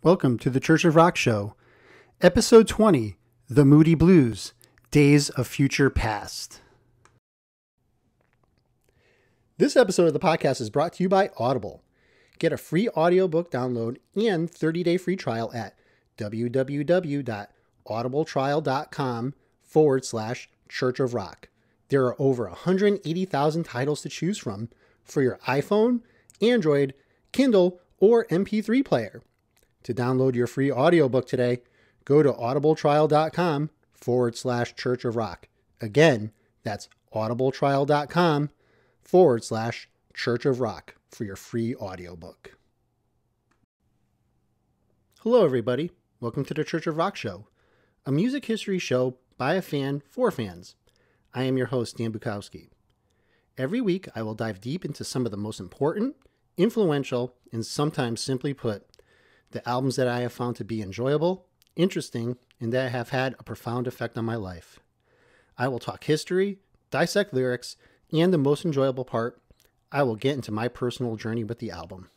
Welcome to the Church of Rock Show, Episode 20, The Moody Blues, Days of Future Past. This episode of the podcast is brought to you by Audible. Get a free audiobook download and 30-day free trial at www.audibletrial.com/Church of Rock. There are over 180,000 titles to choose from for your iPhone, Android, Kindle, or MP3 player. To download your free audiobook today, go to audibletrial.com/Church of Rock. Again, that's audibletrial.com/Church of Rock for your free audiobook. Hello, everybody. Welcome to the Church of Rock Show, a music history show by a fan for fans. I am your host, Dan Bukowski. Every week, I will dive deep into some of the most important, influential, and sometimes simply put, the albums that I have found to be enjoyable, interesting, and that have had a profound effect on my life. I will talk history, dissect lyrics, and the most enjoyable part, I will get into my personal journey with the album.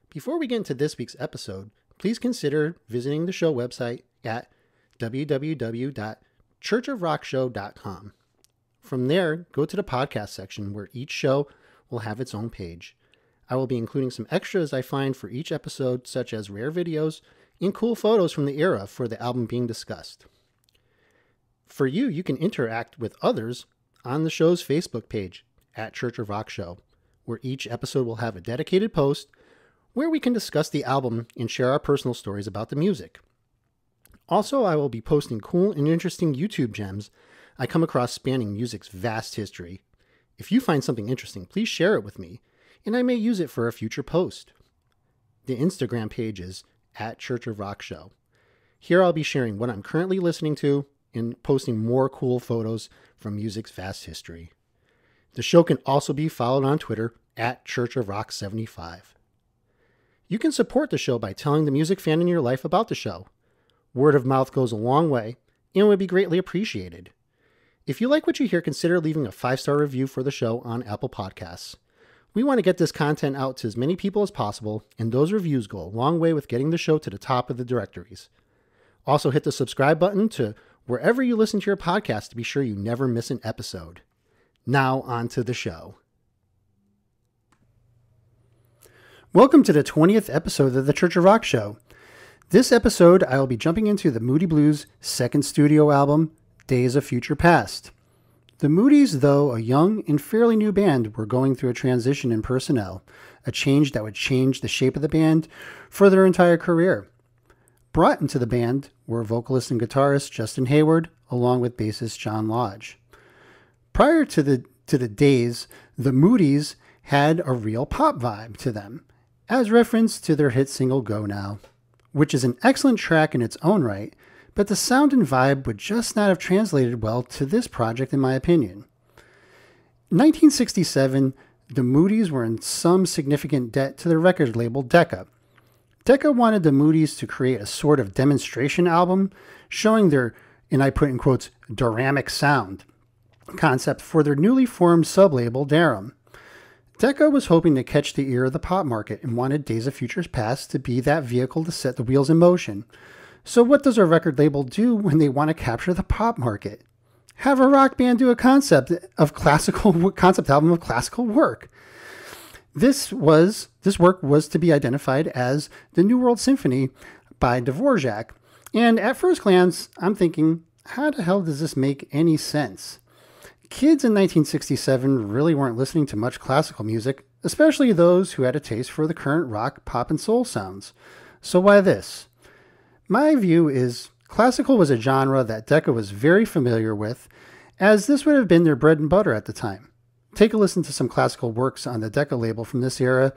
Before we get into this week's episode, please consider visiting the show website at www.churchofrockshow.com. From there, go to the podcast section where each show will have its own page. I will be including some extras I find for each episode, such as rare videos and cool photos from the era for the album being discussed. For you, you can interact with others on the show's Facebook page at Church of Rock Show, where each episode will have a dedicated post where we can discuss the album and share our personal stories about the music. Also, I will be posting cool and interesting YouTube gems I come across spanning music's vast history. If you find something interesting, please share it with me, and I may use it for a future post. The Instagram page is at Church of Rock Show. Here I'll be sharing what I'm currently listening to and posting more cool photos from music's vast history. The show can also be followed on Twitter at Church of Rock 75. You can support the show by telling the music fan in your life about the show. Word of mouth goes a long way and would be greatly appreciated. If you like what you hear, consider leaving a 5-star review for the show on Apple Podcasts. We want to get this content out to as many people as possible, and those reviews go a long way with getting the show to the top of the directories. Also, hit the subscribe button to wherever you listen to your podcast to be sure you never miss an episode. Now, on to the show. Welcome to the 20th episode of the Church of Rock Show. This episode, I will be jumping into the Moody Blues' second studio album, Days of Future Past. The Moodies, though a young and fairly new band, were going through a transition in personnel, a change that would change the shape of the band for their entire career. Brought into the band were vocalist and guitarist Justin Hayward, along with bassist John Lodge. Prior to the Days, the Moodies had a real pop vibe to them, as referenced to their hit single Go Now, which is an excellent track in its own right, but the sound and vibe would just not have translated well to this project in my opinion. In 1967, the Moodies were in some significant debt to their record label Decca. Decca wanted the Moodies to create a sort of demonstration album showing their, and I put in quotes, doramic sound concept for their newly formed sub-label Darum. Decca was hoping to catch the ear of the pop market and wanted Days of Future Past to be that vehicle to set the wheels in motion. So what does a record label do when they want to capture the pop market? Have a rock band do a concept album of classical work. This work was to be identified as the New World Symphony by Dvorak. And at first glance, I'm thinking, how the hell does this make any sense? Kids in 1967 really weren't listening to much classical music, especially those who had a taste for the current rock, pop, and soul sounds. So why this? My view is classical was a genre that Decca was very familiar with, as this would have been their bread and butter at the time. Take a listen to some classical works on the Decca label from this era,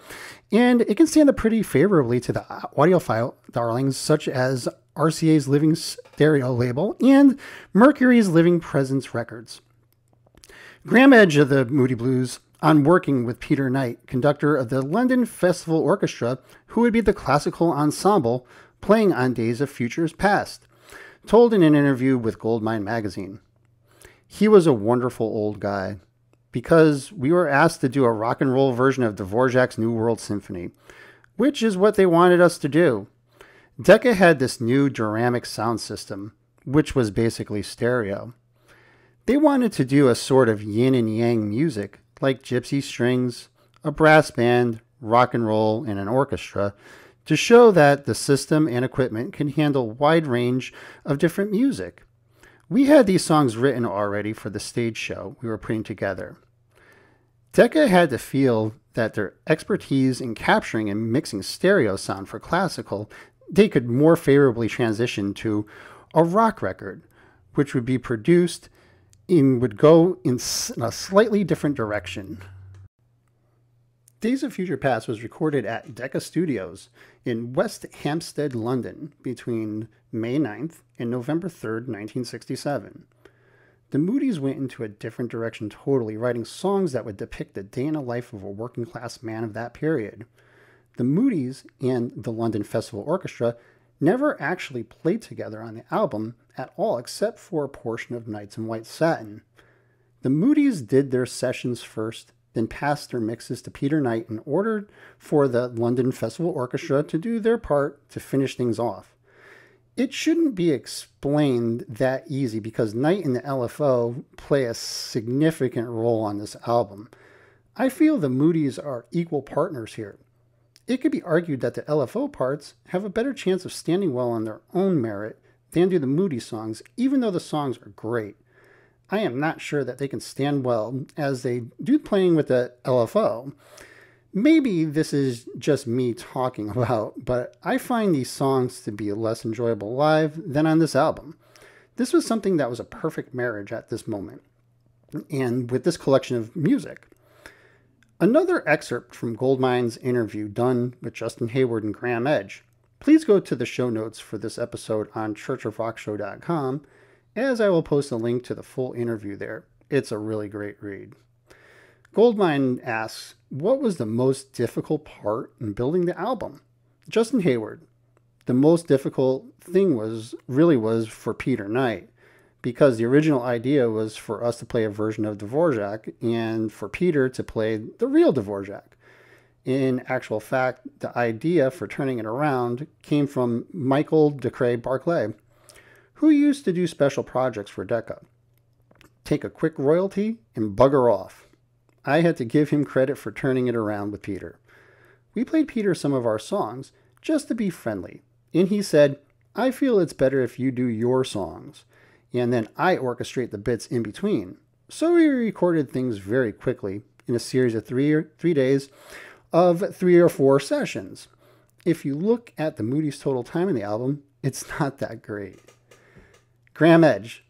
and it can stand up pretty favorably to the audiophile darlings such as RCA's Living Stereo label and Mercury's Living Presence Records. Graham Edge of the Moody Blues, on working with Peter Knight, conductor of the London Festival Orchestra, who would be the classical ensemble playing on Days of Future Past, told in an interview with Goldmine magazine. He was a wonderful old guy, because we were asked to do a rock and roll version of Dvorak's New World Symphony, which is what they wanted us to do. Decca had this new dynamic sound system, which was basically stereo. They wanted to do a sort of yin and yang music, like gypsy strings, a brass band, rock and roll, and an orchestra, to show that the system and equipment can handle a wide range of different music. We had these songs written already for the stage show we were putting together. Decca had to feel that their expertise in capturing and mixing stereo sound for classical, they could more favorably transition to a rock record, which would be produced and would go in a slightly different direction. Days of Future Past was recorded at Decca Studios in West Hampstead, London, between May 9th and November 3rd, 1967. The Moodys went into a different direction totally, writing songs that would depict the day in the life of a working class man of that period. The Moodys and the London Festival Orchestra never actually played together on the album at all, except for a portion of Nights in White Satin. The Moodys did their sessions first, then passed their mixes to Peter Knight in order for the London Festival Orchestra to do their part to finish things off. It shouldn't be explained that easy because Knight and the LFO play a significant role on this album. I feel the Moodys are equal partners here. It could be argued that the LFO parts have a better chance of standing well on their own merit than do the Moody songs, even though the songs are great. I am not sure that they can stand well as they do playing with the LFO. Maybe this is just me talking about, but I find these songs to be less enjoyable live than on this album. This was something that was a perfect marriage at this moment, and with this collection of music. Another excerpt from Goldmine's interview done with Justin Hayward and Graham Edge. Please go to the show notes for this episode on churchofrockshow.com, as I will post a link to the full interview there. It's a really great read. Goldmine asks, what was the most difficult part in building the album? Justin Hayward, the most difficult thing was for Peter Knight, because the original idea was for us to play a version of Dvorak and for Peter to play the real Dvorak. In actual fact, the idea for turning it around came from Michael Decray Barclay, who used to do special projects for Decca. Take a quick royalty and bugger off. I had to give him credit for turning it around with Peter. We played Peter some of our songs just to be friendly, and he said, I feel it's better if you do your songs, and then I orchestrate the bits in between. So we recorded things very quickly in a series of three days of 3 or 4 sessions. If you look at the Moody's total time in the album, it's not that great. Graham Edge.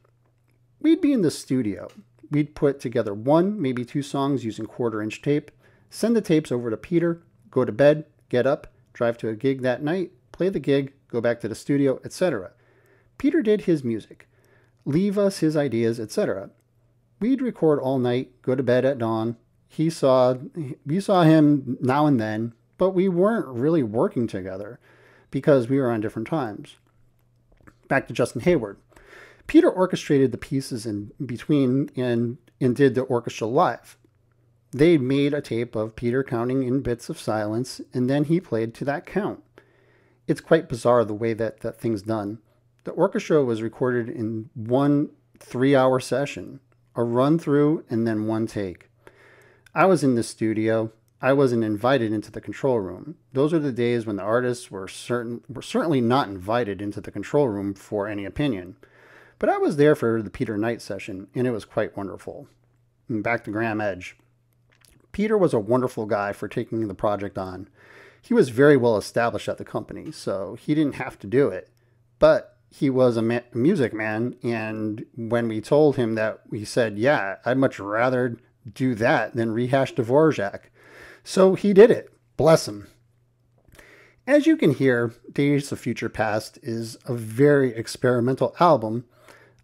We'd be in the studio. We'd put together 1, maybe 2 songs using 1/4-inch tape, send the tapes over to Peter, go to bed, get up, drive to a gig that night, play the gig, go back to the studio, etc. Peter did his music, leave us his ideas, etc. We'd record all night, go to bed at dawn. We saw him now and then, but we weren't really working together because we were on different times. Back to Justin Hayward. Peter orchestrated the pieces in between and did the orchestra live. They made a tape of Peter counting in bits of silence, and then he played to that count. It's quite bizarre the way that thing's done. The orchestra was recorded in 1 3-hour session, a run through and then 1 take. I was in the studio. I wasn't invited into the control room. Those are the days when the artists were certainly not invited into the control room for any opinion. But I was there for the Peter Knight session, and it was quite wonderful. And back to Graham Edge. Peter was a wonderful guy for taking the project on. He was very well established at the company, so he didn't have to do it. But he was a music man, and when we told him that, we said, yeah, I'd much rather do that than rehash Dvorak. So he did it. Bless him. As you can hear, Days of Future Past is a very experimental album.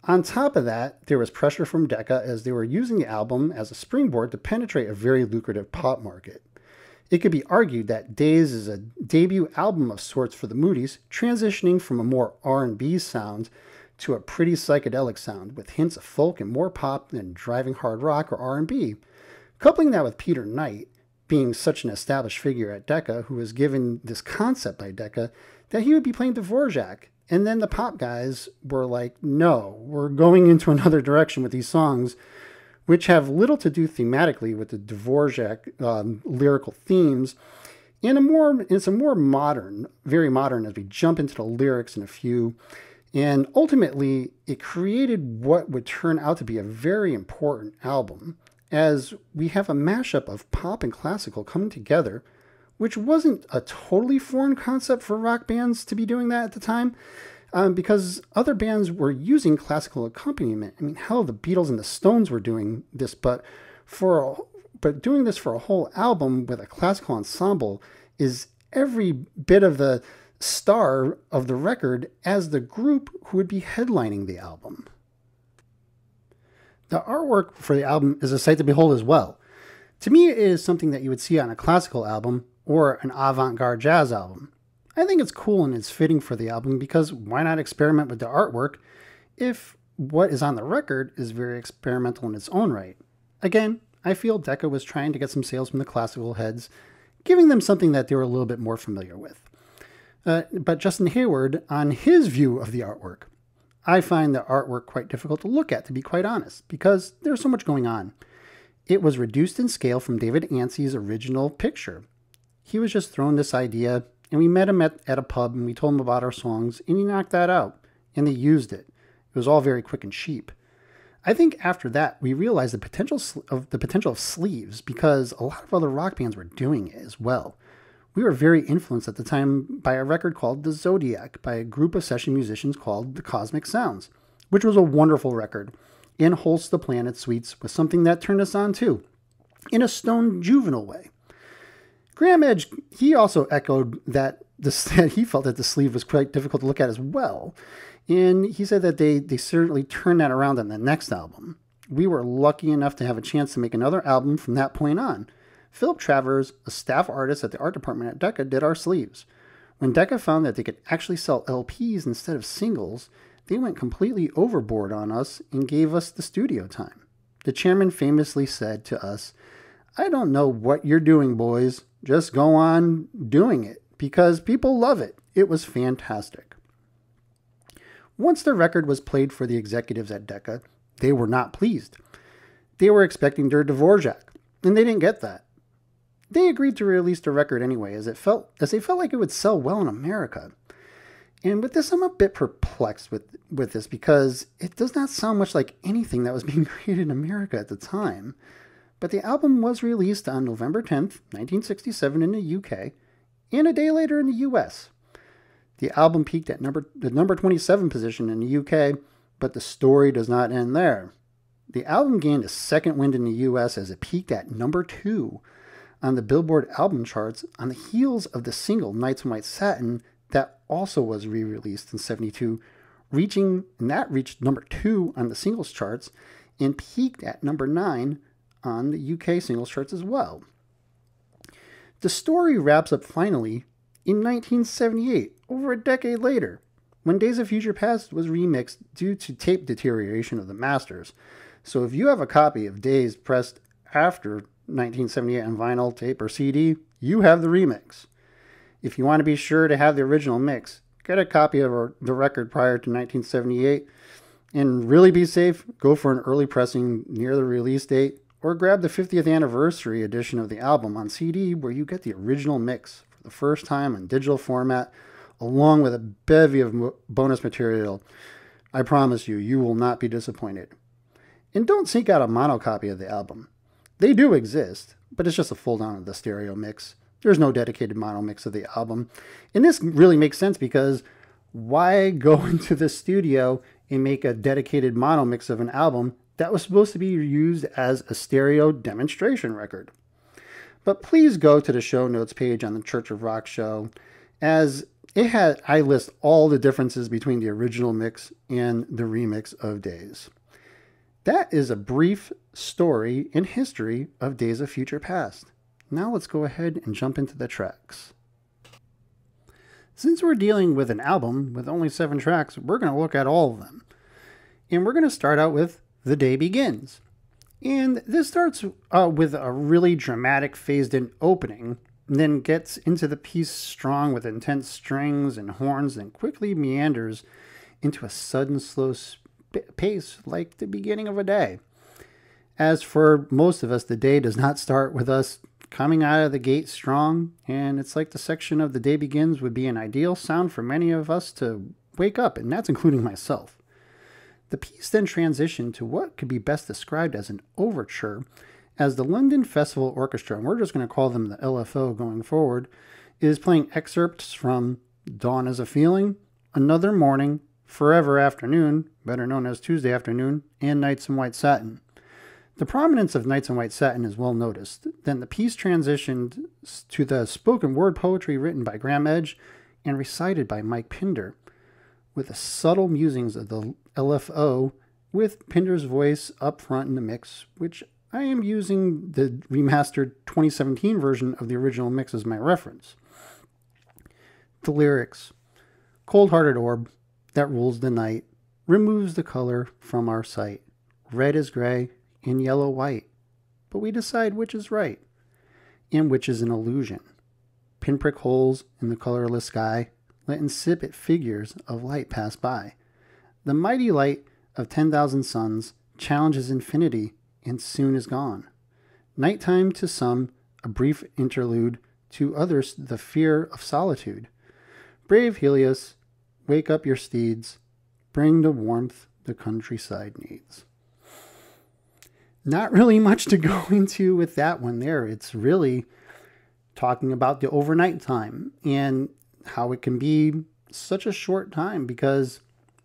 On top of that, there was pressure from Decca as they were using the album as a springboard to penetrate a very lucrative pop market. It could be argued that Days is a debut album of sorts for the Moodys, transitioning from a more R&B sound to a pretty psychedelic sound with hints of folk and more pop than driving hard rock or R&B. Coupling that with Peter Knight, being such an established figure at Decca, who was given this concept by Decca that he would be playing Dvorak. And then the pop guys were like, no, we're going into another direction with these songs, which have little to do thematically with the Dvorak lyrical themes. And it's a more modern, very modern, as we jump into the lyrics in a few. And ultimately, it created what would turn out to be a very important album, as we have a mashup of pop and classical coming together, which wasn't a totally foreign concept for rock bands to be doing that at the time, because other bands were using classical accompaniment. I mean, hell, the Beatles and the Stones were doing this, but doing this for a whole album with a classical ensemble is every bit of the star of the record as the group who would be headlining the album. The artwork for the album is a sight to behold as well. To me, it is something that you would see on a classical album or an avant-garde jazz album. I think it's cool and it's fitting for the album because why not experiment with the artwork if what is on the record is very experimental in its own right? Again, I feel Decca was trying to get some sales from the classical heads, giving them something that they were a little bit more familiar with. But Justin Hayward, on his view of the artwork, I find the artwork quite difficult to look at, to be quite honest, because there's so much going on. It was reduced in scale from David Ansey's original picture. He was just thrown this idea, and we met him at a pub, and we told him about our songs, and he knocked that out, and they used it. It was all very quick and cheap. I think after that, we realized the potential of sleeves, because a lot of other rock bands were doing it as well. We were very influenced at the time by a record called The Zodiac by a group of session musicians called The Cosmic Sounds, which was a wonderful record. And Holst the Planet Suites was something that turned us on too, in a stone juvenile way. Graham Edge, he also echoed that he felt that the sleeve was quite difficult to look at as well. And he said that they certainly turned that around on the next album. We were lucky enough to have a chance to make another album from that point on. Philip Travers, a staff artist at the art department at Decca, did our sleeves. When Decca found that they could actually sell LPs instead of singles, they went completely overboard on us and gave us the studio time. The chairman famously said to us, "I don't know what you're doing, boys. Just go on doing it, because people love it. It was fantastic." Once the record was played for the executives at Decca, they were not pleased. They were expecting their Dvorak, and they didn't get that. They agreed to release the record anyway, as they felt like it would sell well in America. And with this, I'm a bit perplexed with this, because it does not sound much like anything that was being created in America at the time. But the album was released on November 10th, 1967 in the UK, and a day later in the US. The album peaked at the number 27 position in the UK, but the story does not end there. The album gained a second wind in the US as it peaked at number 2 on the Billboard album charts on the heels of the single Nights in White Satin that also was re-released in 72, reached number 2 on the singles charts and peaked at number 9 on the UK singles charts as well. The story wraps up finally in 1978, over a decade later, when Days of Future Past was remixed due to tape deterioration of the masters. So if you have a copy of Days pressed after 1978 on vinyl, tape, or CD, you have the remix. If you want to be sure to have the original mix, get a copy of the record prior to 1978, and really be safe, go for an early pressing near the release date, or grab the 50th anniversary edition of the album on CD, where you get the original mix for the first time in digital format, along with a bevy of bonus material. I promise you, you will not be disappointed. And don't seek out a mono copy of the album. They do exist, but it's just a full down of the stereo mix. There's no dedicated mono mix of the album. And this really makes sense, because why go into the studio and make a dedicated mono mix of an album that was supposed to be used as a stereo demonstration record? But please go to the show notes page on the Church of Rock show, as I list all the differences between the original mix and the remix of Days. That is a brief story and history of Days of Future Past. Now let's go ahead and jump into the tracks. Since we're dealing with an album with only 7 tracks, we're going to look at all of them. And we're going to start out with The Day Begins. And this starts with a really dramatic phased-in opening, and then gets into the piece strong with intense strings and horns, and quickly meanders into a sudden slow pace like the beginning of a day. As for most of us, the day does not start with us coming out of the gate strong, and it's like the section of the day begins would be an ideal sound for many of us to wake up, and that's including myself. The piece then transitioned to what could be best described as an overture, as the London Festival Orchestra, and we're just going to call them the LFO going forward, is playing excerpts from Dawn is a Feeling, Another Morning, Forever Afternoon, better known as Tuesday Afternoon, and Nights in White Satin. The prominence of Nights in White Satin is well noticed. Then the piece transitioned to the spoken word poetry written by Graham Edge and recited by Mike Pinder, with the subtle musings of the LFO, with Pinder's voice up front in the mix, which I am using the remastered 2017 version of the original mix as my reference. The lyrics: cold-hearted orb that rules the night, removes the color from our sight. Red is gray and yellow white, but we decide which is right and which is an illusion. Pinprick holes in the colorless sky let insipid figures of light pass by. The mighty light of 10,000 suns challenges infinity and soon is gone. Nighttime to some, a brief interlude, to others the fear of solitude. Brave Helios, wake up your steeds, bring the warmth the countryside needs. Not really much to go into with that one there. It's really talking about the overnight time and how it can be such a short time because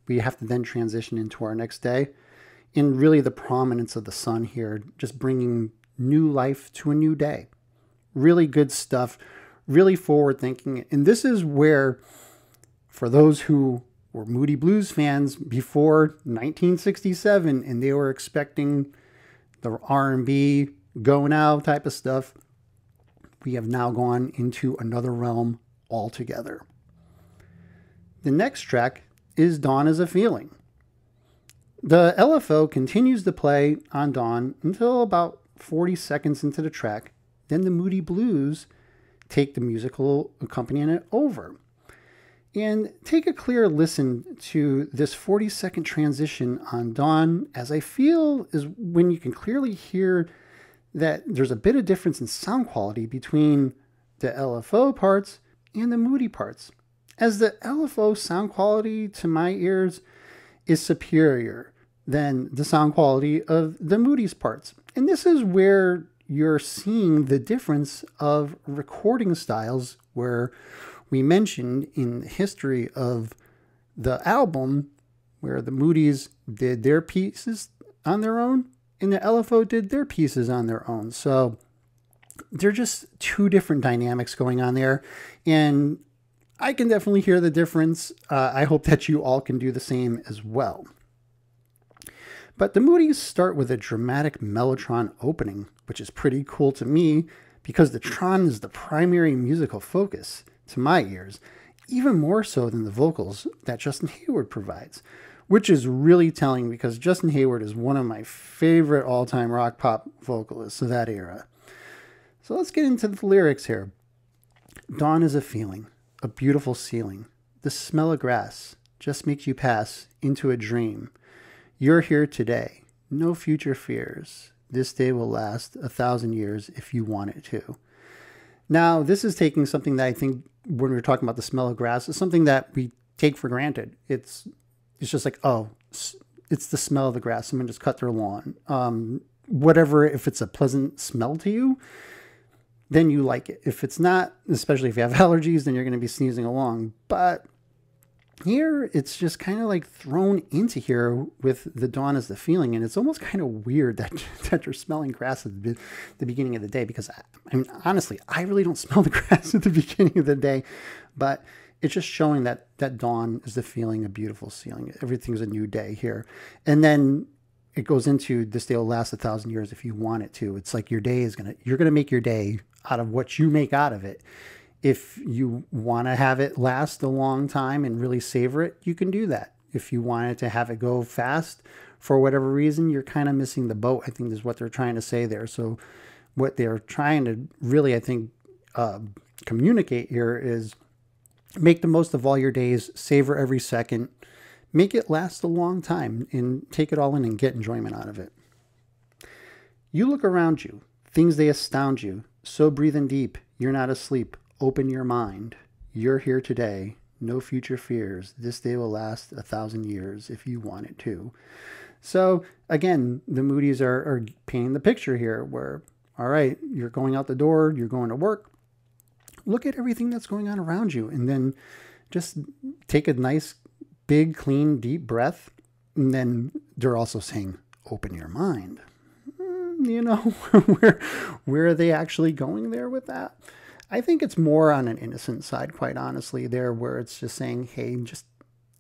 we have to then transition into our next day. And really the prominence of the sun here, just bringing new life to a new day. Really good stuff, really forward thinking. And this is where, for those who were Moody Blues fans before 1967 and they were expecting the R&B go now type of stuff, we have now gone into another realm altogether. The next track is Dawn is a Feeling. The LFO continues to play on Dawn until about 40 seconds into the track. Then the Moody Blues take the musical accompaniment over. And take a clear listen to this 40-second transition on Dawn, as I feel is when you can clearly hear that there's a bit of difference in sound quality between the LFO parts and the Moody parts, as the LFO sound quality to my ears is superior than the sound quality of the Moody's parts. And this is where you're seeing the difference of recording styles, where we mentioned in the history of the album where the Moody's did their pieces on their own and the LFO did their pieces on their own. So they're just two different dynamics going on there. And I can definitely hear the difference. I hope that you all can do the same as well. But the Moody's start with a dramatic mellotron opening, which is pretty cool to me because the tron is the primary musical focus to my ears, even more so than the vocals that Justin Hayward provides, which is really telling because Justin Hayward is one of my favorite all-time rock pop vocalists of that era. So let's get into the lyrics here. Dawn is a feeling, a beautiful ceiling. The smell of grass just makes you pass into a dream. You're here today, no future fears. This day will last 1,000 years if you want it to. Now, this is taking something that I think when we're talking about the smell of grass is something that we take for granted. It's just like, oh, it's the smell of the grass. Someone just cut their lawn. Whatever, if it's a pleasant smell to you, then you like it. If it's not, especially if you have allergies, then you're going to be sneezing along. But here, it's just kind of like thrown into here with the dawn as the feeling. And it's almost kind of weird that you're smelling grass at the beginning of the day. Because, I mean, honestly, I really don't smell the grass at the beginning of the day. But it's just showing that dawn is the feeling, a beautiful ceiling. Everything's a new day here. And then it goes into this day will last 1,000 years if you want it to. It's like your day is you're going to make your day out of what you make out of it. If you want to have it last a long time and really savor it, you can do that. If you wanted to have it go fast for whatever reason, you're kind of missing the boat, I think is what they're trying to say there. So what they're trying to really, I think, communicate here is make the most of all your days, savor every second, make it last a long time, and take it all in and get enjoyment out of it. You look around you, things they astound you, so breathe in deep, you're not asleep, open your mind. You're here today, no future fears, this day will last 1,000 years if you want it to. So again, the Moody's are painting the picture here where, all right, you're going out the door, you're going to work, look at everything that's going on around you, and then just take a nice, big, clean, deep breath. And then they're also saying, open your mind. You know, where are they actually going there with that? I think it's more on an innocent side, quite honestly, there, where it's just saying, hey, just,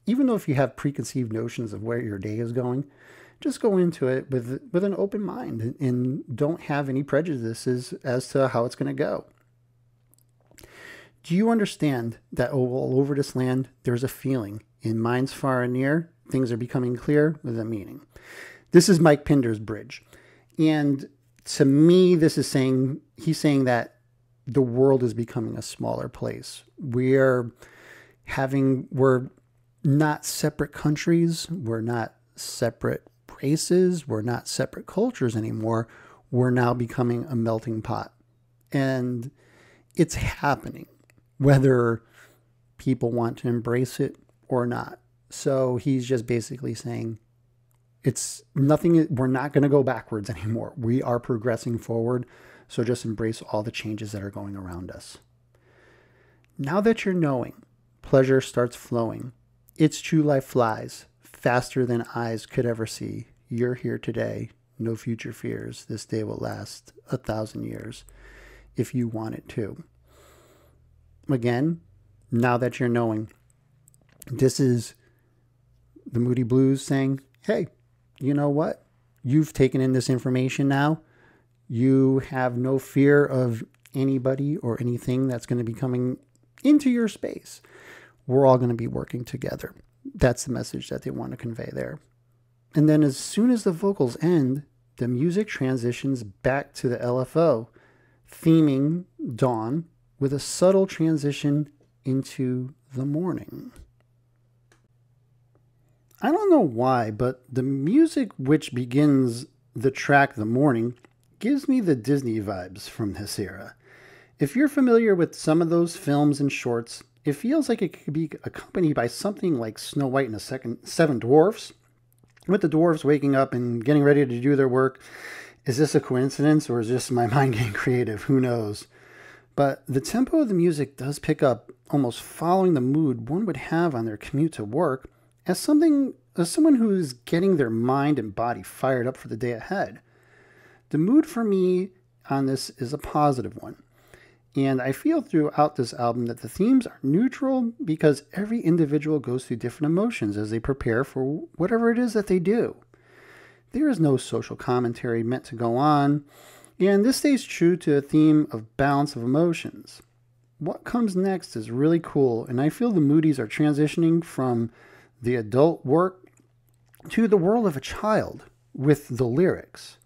even though if you have preconceived notions of where your day is going, just go into it with an open mind and don't have any prejudices as to how it's going to go. Do you understand that all over this land, there's a feeling in minds far and near, things are becoming clear with a meaning. This is Mike Pinder's bridge. And to me, this is saying, he's saying that the world is becoming a smaller place. We're not separate countries. We're not separate races. We're not separate cultures anymore. We're now becoming a melting pot. And it's happening, whether people want to embrace it or not. So he's just basically saying, it's nothing, we're not going to go backwards anymore. We are progressing forward. So just embrace all the changes that are going around us. Now that you're knowing, pleasure starts flowing. Its true life flies faster than eyes could ever see. You're here today. No future fears. This day will last 1,000 years if you want it to. Again, now that you're knowing, this is the Moody Blues saying, hey, you know what? You've taken in this information now. You have no fear of anybody or anything that's going to be coming into your space. We're all going to be working together. That's the message that they want to convey there. And then as soon as the vocals end, the music transitions back to the LFO, theming dawn with a subtle transition into the morning. I don't know why, but the music which begins the track The Morning gives me the Disney vibes from this era. If you're familiar with some of those films and shorts, it feels like it could be accompanied by something like Snow White and the Seven Dwarfs, with the dwarves waking up and getting ready to do their work. Is this a coincidence, or is this my mind getting creative? Who knows? But the tempo of the music does pick up, almost following the mood one would have on their commute to work, as someone who's getting their mind and body fired up for the day ahead. The mood for me on this is a positive one. And I feel throughout this album that the themes are neutral because every individual goes through different emotions as they prepare for whatever it is that they do. There is no social commentary meant to go on, and this stays true to a theme of balance of emotions. What comes next is really cool, and I feel the Moody's are transitioning from the adult work to the world of a child with the lyrics.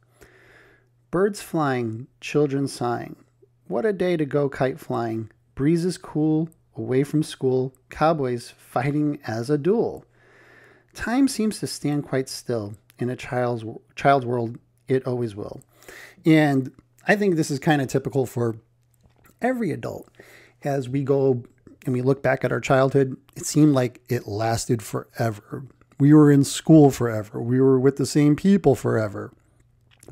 Birds flying, children sighing. What a day to go kite flying. Breezes cool, away from school. Cowboys fighting as a duel. Time seems to stand quite still. In a child's world, it always will. And I think this is kind of typical for every adult. As we go and we look back at our childhood, it seemed like it lasted forever. We were in school forever. We were with the same people forever.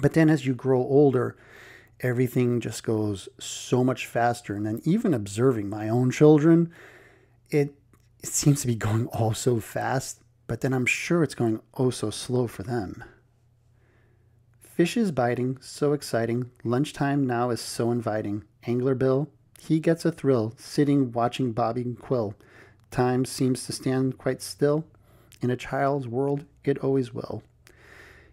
But then as you grow older, everything just goes so much faster. And then even observing my own children, it seems to be going all so fast, but then I'm sure it's going oh so slow for them. Fish is biting, so exciting. Lunchtime now is so inviting. Angler Bill, he gets a thrill, sitting watching Bobby and Quill. Time seems to stand quite still. In a child's world, it always will.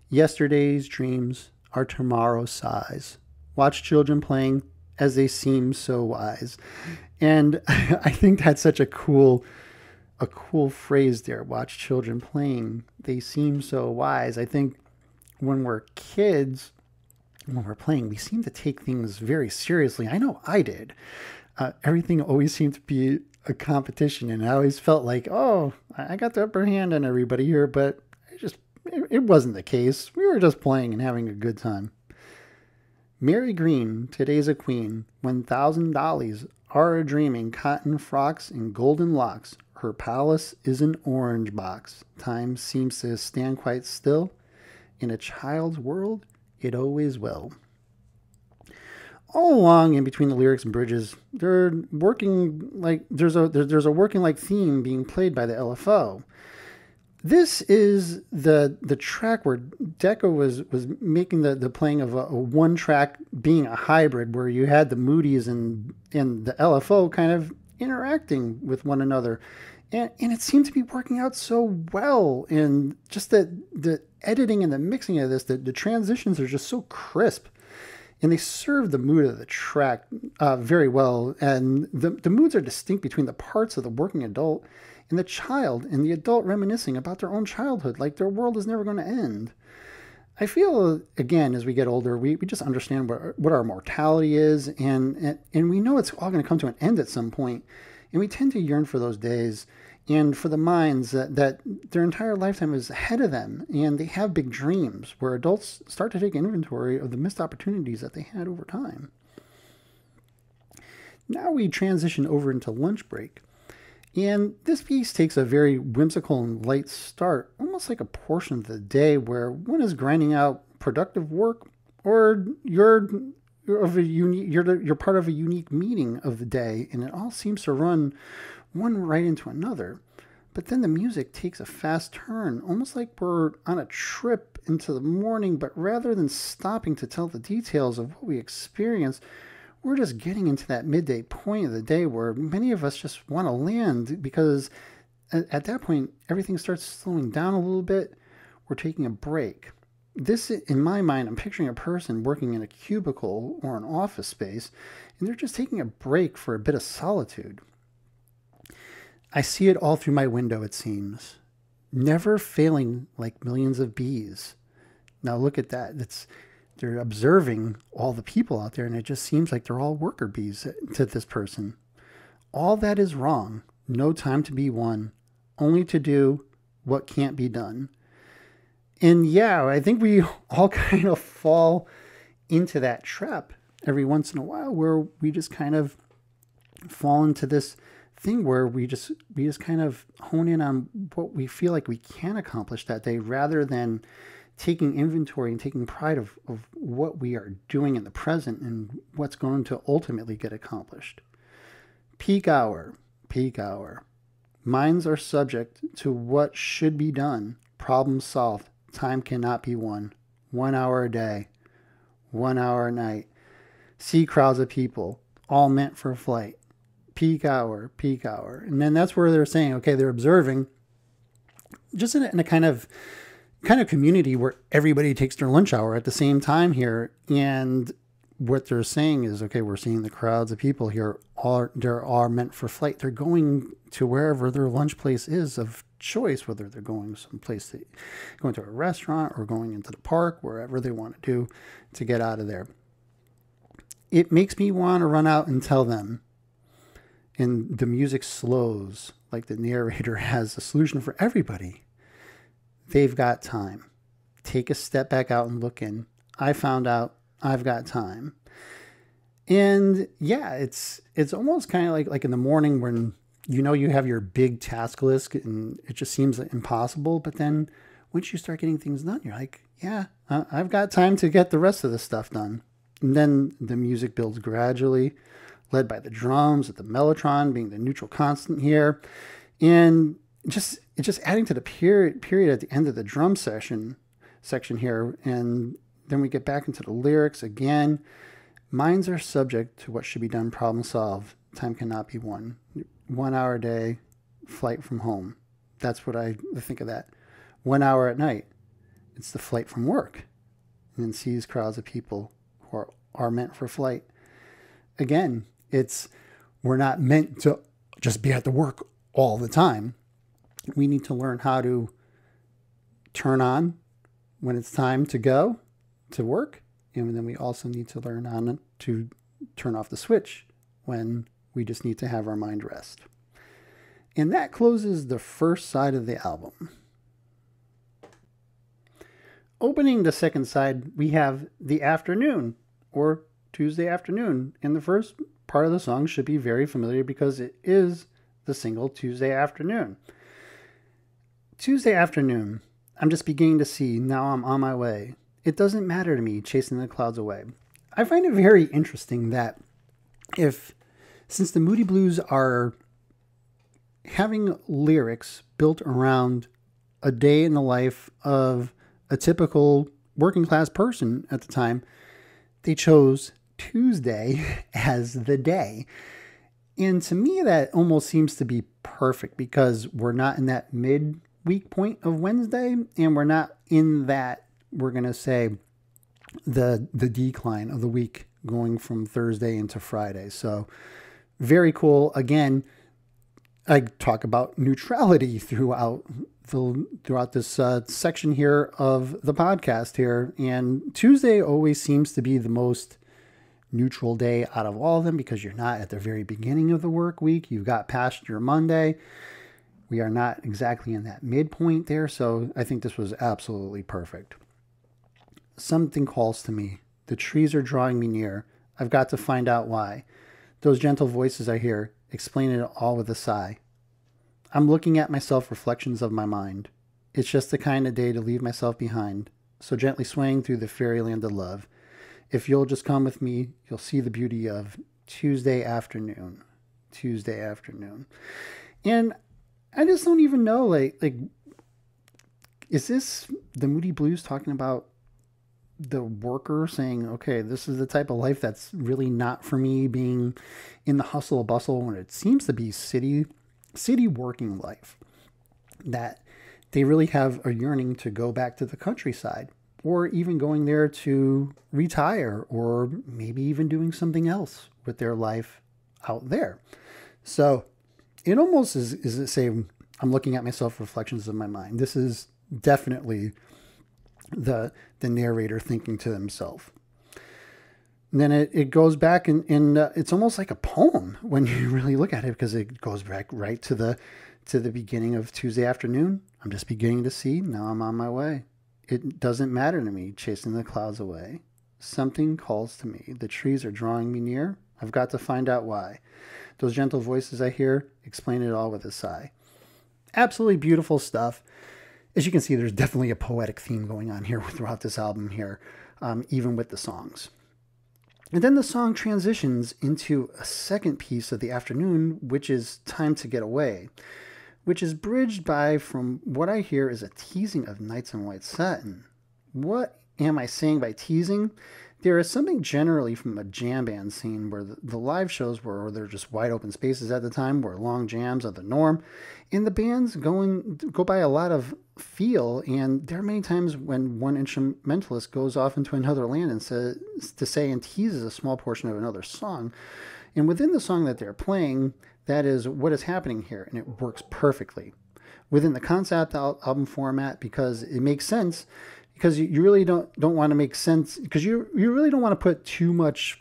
Yesterday's dreams are tomorrow's sighs. Watch children playing as they seem so wise. And I think that's such a cool a cool phrase there. Watch children playing. They seem so wise. I think when we're kids, when we're playing, we seem to take things very seriously. I know I did. Everything always seemed to be a competition, and I always felt like, oh, I got the upper hand on everybody here, but it wasn't the case. We were just playing and having a good time. Mary Green, today's a queen, 1,000 dollies are a dreaming, cotton frocks and golden locks. Her palace is an orange box. Time seems to stand quite still. In a child's world, it always will. All along in between the lyrics and bridges, they're working like there's a working like theme being played by the LFO. This is the track where Decca was making the playing of a one track being a hybrid, where you had the Moody's and the LFO kind of interacting with one another. And it seemed to be working out so well. And just the editing and the mixing of this, the transitions are just so crisp. And they serve the mood of the track very well. And the moods are distinct between the parts of the working adult and the child, and the adult reminiscing about their own childhood, like their world is never going to end. I feel, again, as we get older, we just understand what our mortality is, and we know it's all going to come to an end at some point. And we tend to yearn for those days and for the minds that their entire lifetime is ahead of them, and they have big dreams, where adults start to take inventory of the missed opportunities that they had over time. Now we transition over into lunch break. And this piece takes a very whimsical and light start, almost like a portion of the day where one is grinding out productive work, or you're part of a unique meeting of the day, and it all seems to run one right into another. But then the music takes a fast turn, almost like we're on a trip into the morning, but rather than stopping to tell the details of what we experience, we're just getting into that midday point of the day where many of us just want to land, because at that point, everything starts slowing down a little bit. We're taking a break. This, in my mind, I'm picturing a person working in a cubicle or an office space, and they're just taking a break for a bit of solitude. I see it all through my window, it seems. Never failing like millions of bees. Now look at that. They're observing all the people out there, and it just seems like they're all worker bees to this person. All that is wrong. No time to be one. Only to do what can't be done. And yeah, I think we all kind of fall into that trap every once in a while, where we just kind of fall into this thing where we just kind of hone in on what we feel like we can accomplish that day, rather than taking inventory and taking pride of what we are doing in the present and what's going to ultimately get accomplished. Peak hour, peak hour. Minds are subject to what should be done. Problem solved. Time cannot be won. 1 hour a day, 1 hour a night. See crowds of people, all meant for flight. Peak hour, peak hour. And then that's where they're saying, okay, they're observing just in a kind of community where everybody takes their lunch hour at the same time here. And what they're saying is, okay, we're seeing the crowds of people here are meant for flight. They're going to wherever their lunch place is of choice, whether they're going someplace, going to a restaurant or going into the park, wherever they want to do to get out of there. It makes me want to run out and tell them. And the music slows, like the narrator has a solution for everybody. They've got time. Take a step back out and look in. I found out I've got time. And yeah, it's almost kind of like in the morning when you know you have your big task list and it just seems impossible. But then once you start getting things done, you're like, yeah, I've got time to get the rest of the stuff done. And then the music builds gradually, led by the drums, with the mellotron being the neutral constant here. And it's just adding to the period at the end of the drum section here. And then we get back into the lyrics again. Minds are subject to what should be done, problem solved. Time cannot be won. 1 hour a day, flight from home. That's what I think of that. 1 hour at night, it's the flight from work. And then sees crowds of people who are meant for flight. Again, we're not meant to just be at the work all the time. We need to learn how to turn on when it's time to go to work. And then we also need to learn on to turn off the switch when we just need to have our mind rest. And that closes the first side of the album. Opening the second side, we have The Afternoon, or Tuesday Afternoon. And the first part of the song should be very familiar because it is the single Tuesday Afternoon. Tuesday Afternoon, I'm just beginning to see, now I'm on my way. It doesn't matter to me, chasing the clouds away. I find it very interesting that since the Moody Blues are having lyrics built around a day in the life of a typical working class person at the time, they chose Tuesday as the day. And to me, that almost seems to be perfect because we're not in that midweek point of Wednesday, and we're not in that, we're going to say, the decline of the week going from Thursday into Friday. So very cool. Again, I talk about neutrality throughout this section here of the podcast here. And Tuesday always seems to be the most neutral day out of all of them because you're not at the very beginning of the work week. You've got past your Monday. We are not exactly in that midpoint there. So I think this was absolutely perfect. Something calls to me. The trees are drawing me near. I've got to find out why. Those gentle voices I hear explain it all with a sigh. I'm looking at myself, reflections of my mind. It's just the kind of day to leave myself behind, so gently swaying through the fairyland of love. If you'll just come with me, you'll see the beauty of Tuesday Afternoon. Tuesday Afternoon. And I just don't even know, like, is this the Moody Blues talking about the worker saying, okay, this is the type of life that's really not for me, being in the hustle and bustle when it seems to be city working life, that they really have a yearning to go back to the countryside, or even going there to retire, or maybe even doing something else with their life out there. So it almost is it saying, I'm looking at myself, reflections of my mind. This is definitely the narrator thinking to himself. And then it goes back and it's almost like a poem when you really look at it, because it goes back right to the beginning of Tuesday Afternoon. I'm just beginning to see, now I'm on my way. It doesn't matter to me, chasing the clouds away. Something calls to me. The trees are drawing me near. I've got to find out why. Those gentle voices I hear explain it all with a sigh. Absolutely beautiful stuff. As you can see, there's definitely a poetic theme going on here throughout this album here, even with the songs. And then the song transitions into a second piece of the afternoon, which is Time to Get Away, which is bridged by, from what I hear, is a teasing of Nights in White Satin. What am I saying by teasing? There is something generally from a jam band scene where the live shows were they're just wide open spaces at the time, where long jams are the norm, and the bands go by a lot of feel. And there are many times when one instrumentalist goes off into another land and says and teases a small portion of another song, and within the song that they're playing, that is what is happening here, and it works perfectly within the concept album format, because it makes sense. Because you really don't want to make sense, because you really don't want to put too much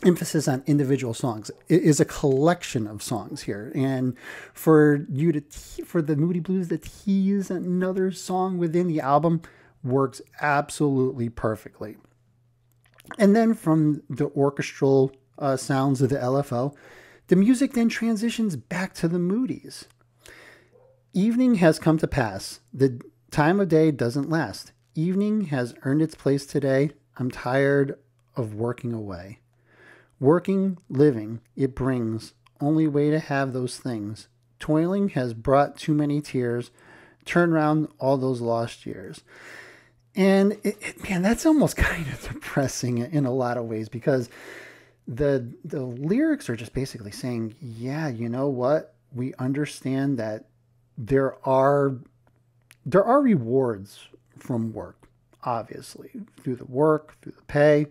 emphasis on individual songs. It is a collection of songs here, and for the Moody Blues to tease another song within the album works absolutely perfectly. And then from the orchestral sounds of the LFO, the music then transitions back to the Moodies. Evening has come to pass. The time of day doesn't last. Evening has earned its place today. I'm tired of working away. Working, living, it brings only way to have those things. Toiling has brought too many tears. Turn round all those lost years. And man, that's almost kind of depressing in a lot of ways, because the lyrics are just basically saying, yeah, you know what? We understand that there are rewards from work, obviously, through the work, through the pay.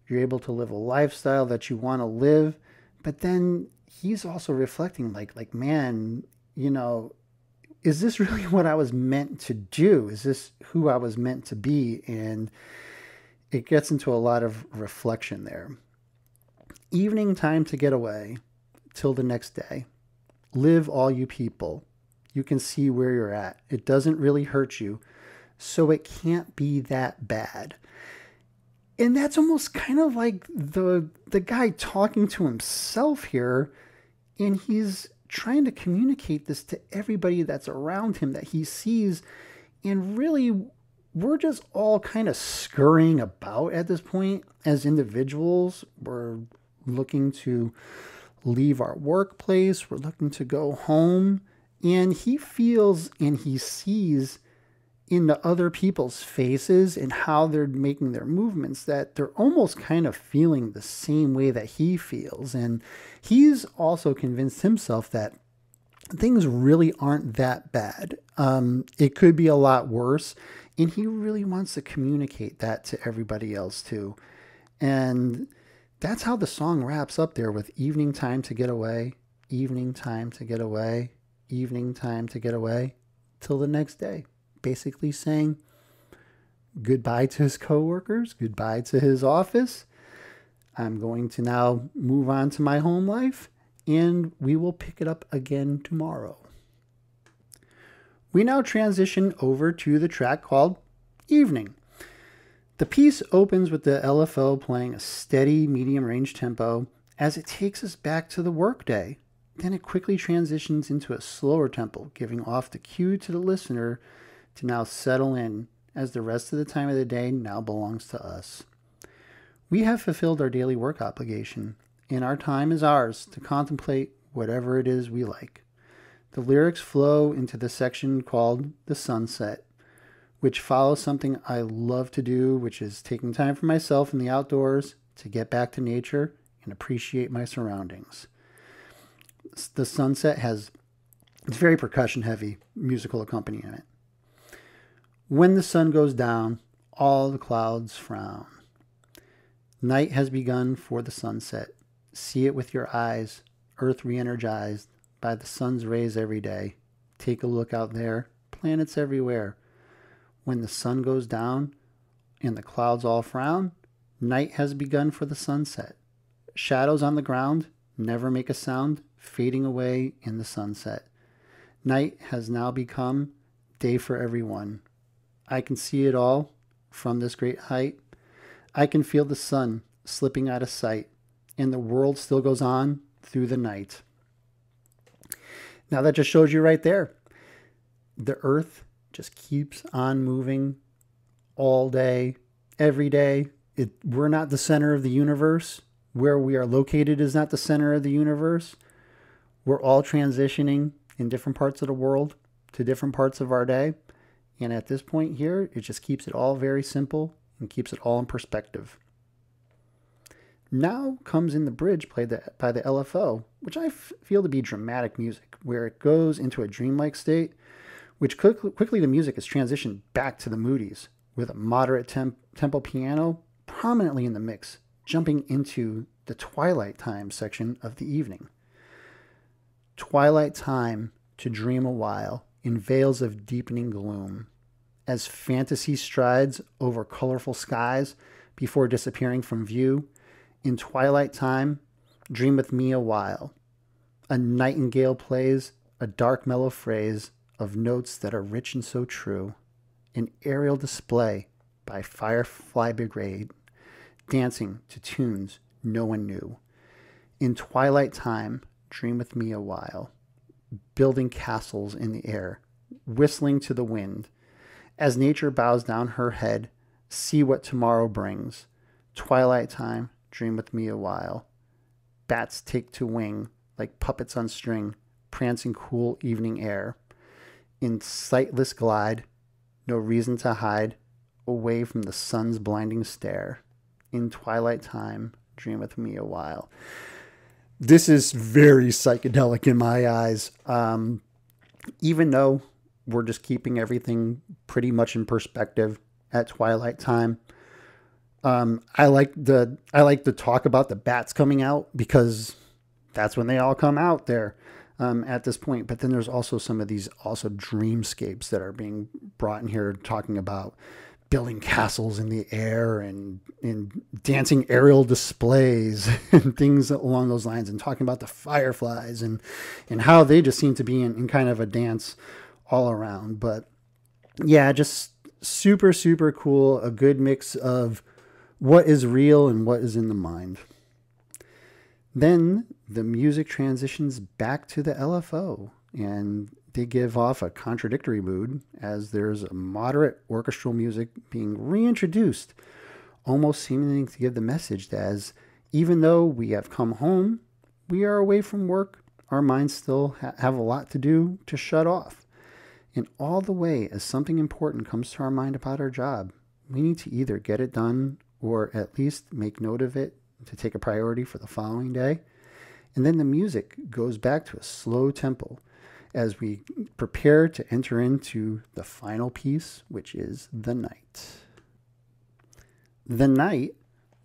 You're able to live a lifestyle that you want to live. But then he's also reflecting like, man, you know, is this really what I was meant to do? Is this who I was meant to be? And it gets into a lot of reflection there. Evening time to get away till the next day. Live, all you people. You can see where you're at. It doesn't really hurt you, so it can't be that bad. And that's almost kind of like the guy talking to himself here, and he's trying to communicate this to everybody that's around him that he sees. And really, we're just all kind of scurrying about at this point as individuals. We're looking to leave our workplace. We're looking to go home. And he feels and he sees in the other people's faces and how they're making their movements that they're almost kind of feeling the same way that he feels. And he's also convinced himself that things really aren't that bad. It could be a lot worse. And he really wants to communicate that to everybody else too. And that's how the song wraps up there with evening time to get away, evening time to get away, evening time to get away till the next day. Basically saying goodbye to his coworkers, goodbye to his office. I'm going to now move on to my home life, and we will pick it up again tomorrow. We now transition over to the track called Evening. The piece opens with the LFO playing a steady medium range tempo as it takes us back to the workday. Then it quickly transitions into a slower tempo, giving off the cue to the listener to now settle in, as the rest of the time of the day now belongs to us. We have fulfilled our daily work obligation, and our time is ours to contemplate whatever it is we like. The lyrics flow into the section called The Sunset, which follows something I love to do, which is taking time for myself in the outdoors to get back to nature and appreciate my surroundings. The sunset it's very percussion heavy musical accompaniment. When the sun goes down, all the clouds frown. Night has begun for the sunset. See it with your eyes, earth re-energized by the sun's rays every day. Take a look out there, planets everywhere. When the sun goes down and the clouds all frown, night has begun for the sunset. Shadows on the ground never make a sound, fading away in the sunset. Night has now become day for everyone. I can see it all from this great height. I can feel the sun slipping out of sight, and the world still goes on through the night. Now that just shows you right there. The earth just keeps on moving all day, every day. We're not the center of the universe. Where we are located is not the center of the universe. We're all transitioning in different parts of the world to different parts of our day. And at this point here, it just keeps it all very simple and keeps it all in perspective. Now comes in the bridge played by the LFO, which I feel to be dramatic music, where it goes into a dreamlike state, which quickly the music is transitioned back to the Moody's with a moderate tempo piano prominently in the mix, jumping into the twilight time section of the evening. Twilight time to dream a while in veils of deepening gloom, as fantasy strides over colorful skies before disappearing from view. In twilight time, dream with me a while. A nightingale plays a dark mellow phrase of notes that are rich and so true. An aerial display by Firefly Brigade, dancing to tunes no one knew. In twilight time, dream with me a while. Building castles in the air, whistling to the wind. As nature bows down her head, see what tomorrow brings. Twilight time, dream with me a while. Bats take to wing like puppets on string, prancing cool evening air. In sightless glide, no reason to hide, away from the sun's blinding stare. In twilight time, dream with me a while. This is very psychedelic in my eyes. Even though we're just keeping everything pretty much in perspective at twilight time. I like the talk about the bats coming out because that's when they all come out there. at this point. But then there's also some of these also dreamscapes that are being brought in here, talking about building castles in the air and dancing aerial displays and things along those lines, and talking about the fireflies and how they just seem to be in kind of a dance all around. But yeah, just super, super cool. A good mix of what is real and what is in the mind. Then the music transitions back to the LFO, and they give off a contradictory mood as there's a moderate orchestral music being reintroduced, almost seeming to give the message that as even though we have come home, we are away from work, our minds still have a lot to do to shut off. And all the way as something important comes to our mind about our job, we need to either get it done or at least make note of it to take a priority for the following day. And then the music goes back to a slow tempo as we prepare to enter into the final piece, which is the night. The night,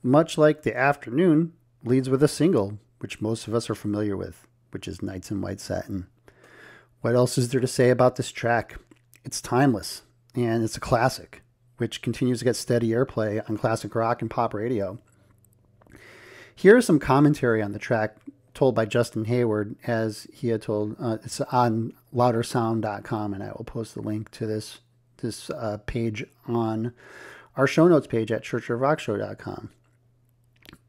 much like the afternoon, leads with a single, which most of us are familiar with, which is Nights in White Satin. What else is there to say about this track? It's timeless, and it's a classic, which continues to get steady airplay on classic rock and pop radio. Here is some commentary on the track told by Justin Hayward, as he had told. It's on loudersound.com, and I will post the link to this page on our show notes page at churchofrockshow.com.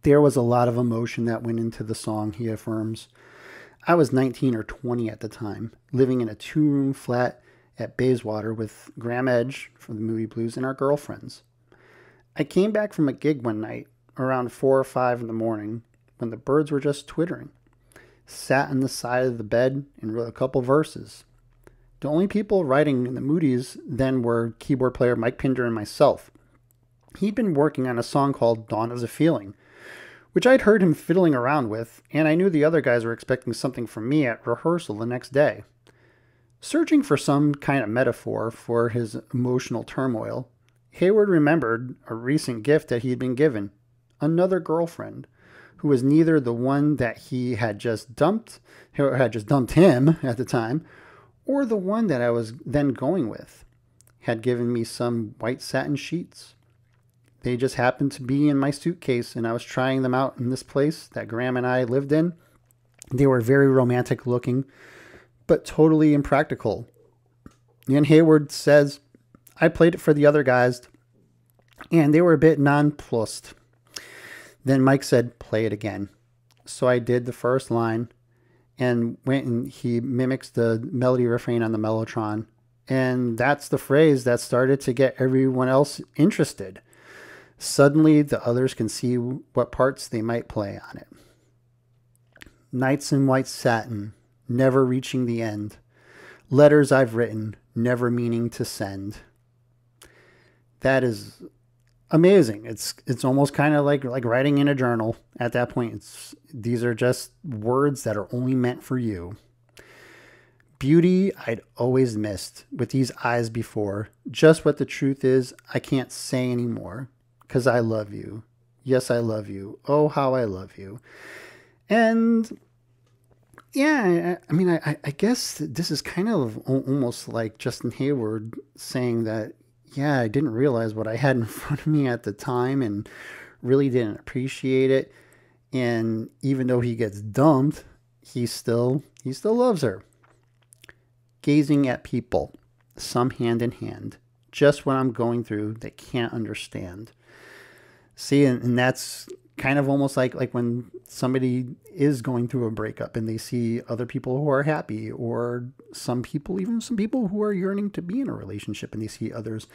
There was a lot of emotion that went into the song, he affirms. I was 19 or 20 at the time, living in a 2-room flat at Bayswater with Graham Edge from the Moody Blues and our girlfriends. I came back from a gig one night around 4 or 5 in the morning when the birds were just twittering. Sat on the side of the bed and wrote a couple verses. The only people writing in the Moody's then were keyboard player Mike Pinder and myself. He'd been working on a song called Dawn is a Feeling, which I'd heard him fiddling around with, and I knew the other guys were expecting something from me at rehearsal the next day. Searching for some kind of metaphor for his emotional turmoil, Hayward remembered a recent gift that he had been given, another girlfriend, who was neither the one that he had just dumped, or had just dumped him at the time, or the one that I was then going with, had given me some white satin sheets. They just happened to be in my suitcase, and I was trying them out in this place that Graham and I lived in. They were very romantic looking, but totally impractical. And Hayward says, I played it for the other guys, and they were a bit nonplussed. Then Mike said, play it again. So I did the first line and went and he mimics the melody refrain on the Mellotron. And that's the phrase that started to get everyone else interested. Suddenly the others can see what parts they might play on it. Nights in White Satin, never reaching the end. Letters I've written, never meaning to send. That is amazing. It's almost kind of like writing in a journal at that point. These are just words that are only meant for you. Beauty I'd always missed with these eyes before. Just what the truth is, I can't say anymore. 'Cause I love you. Yes, I love you. Oh, how I love you. And yeah, I mean, I guess this is kind of almost like Justin Hayward saying that, yeah, I didn't realize what I had in front of me at the time and really didn't appreciate it. And even though he gets dumped, he still loves her. Gazing at people, some hand in hand, just what I'm going through, they can't understand. See, and that's kind of almost like when somebody is going through a breakup and they see other people who are happy, or even some people who are yearning to be in a relationship, and they see others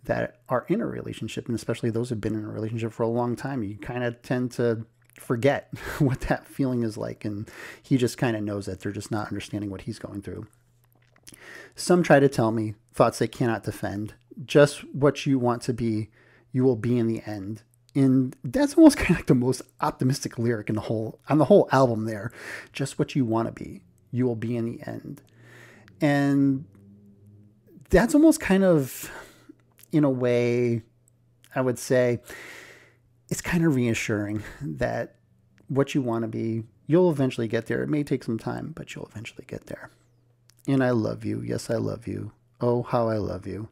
that are in a relationship, and especially those who've been in a relationship for a long time, you kind of tend to forget what that feeling is like, and he just kind of knows that they're just not understanding what he's going through. Some try to tell me thoughts they cannot defend. Just what you want to be, you will be in the end. And that's almost kind of like the most optimistic lyric on the whole album there. Just what you want to be, you will be in the end. And that's almost kind of, in a way, I would say, it's kind of reassuring that what you want to be, You'll eventually get there. It may take some time, but you'll eventually get there. And I love you. Yes, I love you. Oh, how I love you.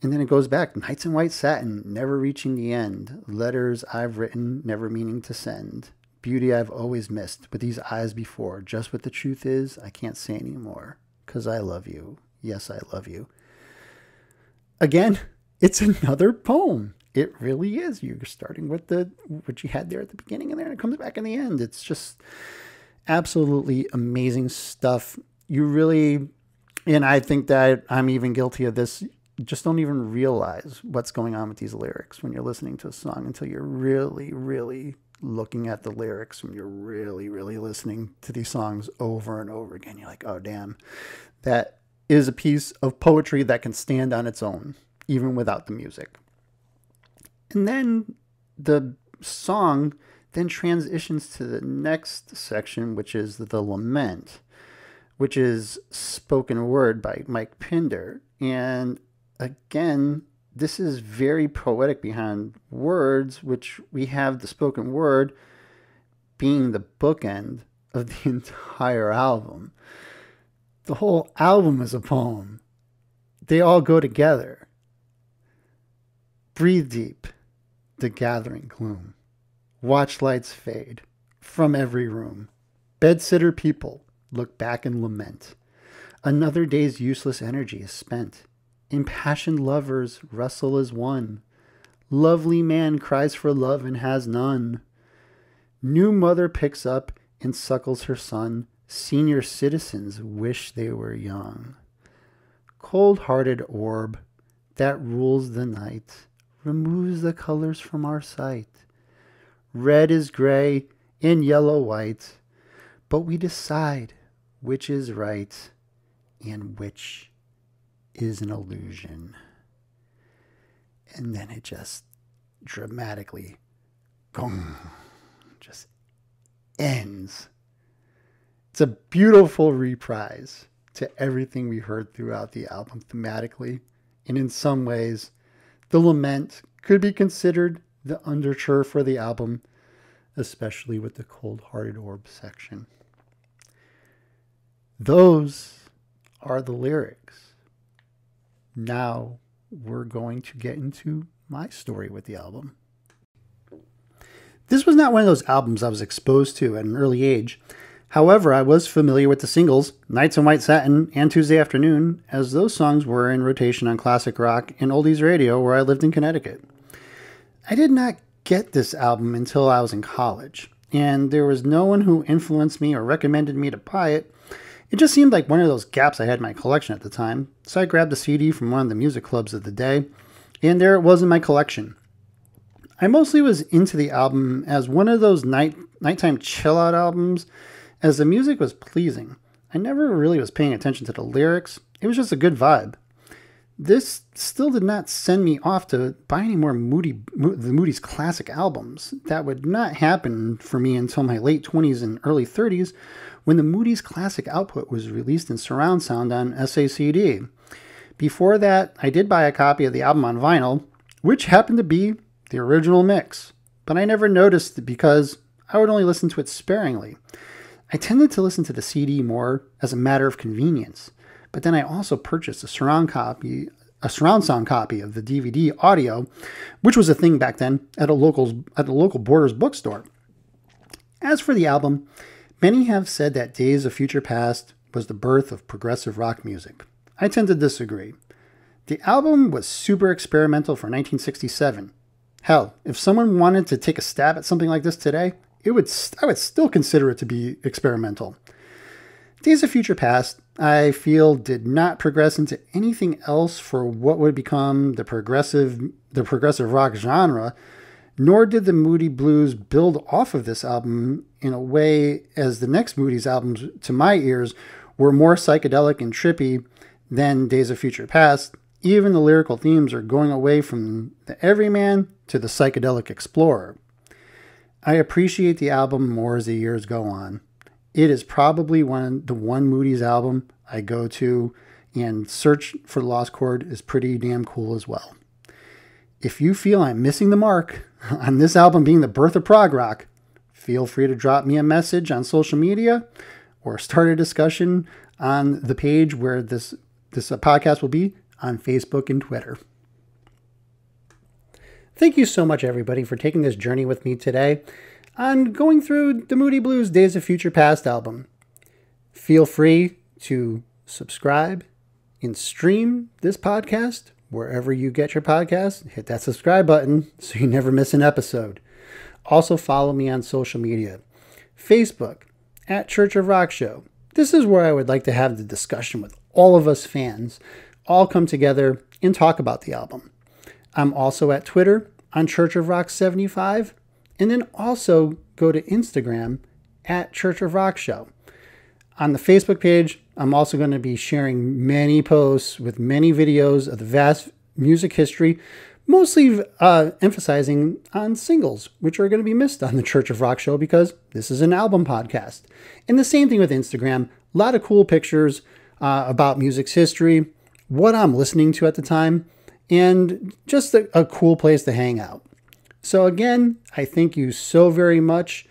And then it goes back. Nights in white satin, never reaching the end. Letters I've written, never meaning to send. Beauty I've always missed, with these eyes before. Just what the truth is, I can't say anymore. 'Cause I love you. Yes, I love you. Again, it's another poem. It really is. You're starting with what you had there at the beginning, and then it comes back in the end. It's just absolutely amazing stuff. You really, and I think that I'm even guilty of this, just don't even realize what's going on with these lyrics when you're listening to a song until you're really, really looking at the lyrics, when you're really, really listening to these songs over and over again. You're like, oh, damn, that is a piece of poetry that can stand on its own, even without the music. And then the song then transitions to the next section, which is the lament, which is spoken word by Mike Pinder. And again, this is very poetic behind words, which we have the spoken word being the bookend of the entire album. The whole album is a poem. They all go together. Breathe deep, the gathering gloom. Watch lights fade from every room. Bedsitter people look back and lament. Another day's useless energy is spent. Impassioned lovers wrestle as one. Lovely man cries for love and has none. New mother picks up and suckles her son. Senior citizens wish they were young. Cold-hearted orb that rules the night removes the colors from our sight. Red is gray and yellow white, but we decide which is right and which is an illusion. And then it just dramatically, boom, just ends. It's a beautiful reprise to everything we heard throughout the album thematically. And in some ways, the lament could be considered the underture for the album, especially with the cold-hearted orb section. Those are the lyrics. Now we're going to get into my story with the album. This was not one of those albums I was exposed to at an early age. However, I was familiar with the singles, Nights in White Satin and Tuesday Afternoon, as those songs were in rotation on classic rock and oldies radio where I lived in Connecticut. I did not get this album until I was in college, and there was no one who influenced me or recommended me to buy it. It just seemed like one of those gaps I had in my collection at the time, so I grabbed a CD from one of the music clubs of the day, and there it was in my collection. I mostly was into the album as one of those nighttime chill-out albums, as the music was pleasing. I never really was paying attention to the lyrics. It was just a good vibe. This still did not send me off to buy any more Moody's classic albums. That would not happen for me until my late 20s and early 30s, when the Moody's classic output was released in surround sound on SACD. Before that, I did buy a copy of the album on vinyl, which happened to be the original mix, but I never noticed it because I would only listen to it sparingly. I tended to listen to the CD more as a matter of convenience, but then I also purchased a surround sound copy of the DVD audio, which was a thing back then at a local Borders bookstore. As for the album, many have said that Days of Future Past was the birth of progressive rock music. I tend to disagree. The album was super experimental for 1967. Hell, if someone wanted to take a stab at something like this today, I would still consider it to be experimental. Days of Future Past, I feel, did not progress into anything else for what would become the progressive rock genre, nor did the Moody Blues build off of this album in a way as the next Moody's albums, to my ears, were more psychedelic and trippy than Days of Future Past. Even the lyrical themes are going away from the everyman to the psychedelic explorer. I appreciate the album more as the years go on. It is probably the one Moody's album I go to, and Search for the Lost Chord is pretty damn cool as well. If you feel I'm missing the mark on this album being the birth of prog rock, feel free to drop me a message on social media or start a discussion on the page where this podcast will be on Facebook and Twitter. Thank you so much, everybody, for taking this journey with me today on going through the Moody Blues Days of Future Past album. Feel free to subscribe and stream this podcast wherever you get your podcast. Hit that subscribe button so you never miss an episode. Also follow me on social media. Facebook, at Church of Rock Show. This is where I would like to have the discussion with all of us fans, all come together and talk about the album. I'm also at Twitter on Church of Rock 75, and then also go to Instagram at Church of Rock Show. On the Facebook page, I'm also going to be sharing many posts with many videos of the vast music history, mostly emphasizing on singles, which are going to be missed on the Church of Rock Show because this is an album podcast. And the same thing with Instagram, a lot of cool pictures about music's history, what I'm listening to at the time, and just a cool place to hang out. So again, I thank you so very much.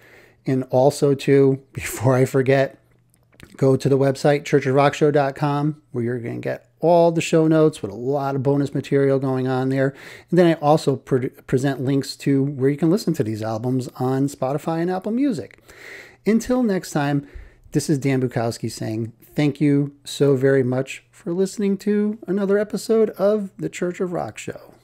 And also too, before I forget, go to the website, churchofrockshow.com, where you're going to get all the show notes with a lot of bonus material going on there. And then I also present links to where you can listen to these albums on Spotify and Apple Music. Until next time, this is Dan Bukowski saying thank you so very much for listening to another episode of the Church of Rock Show.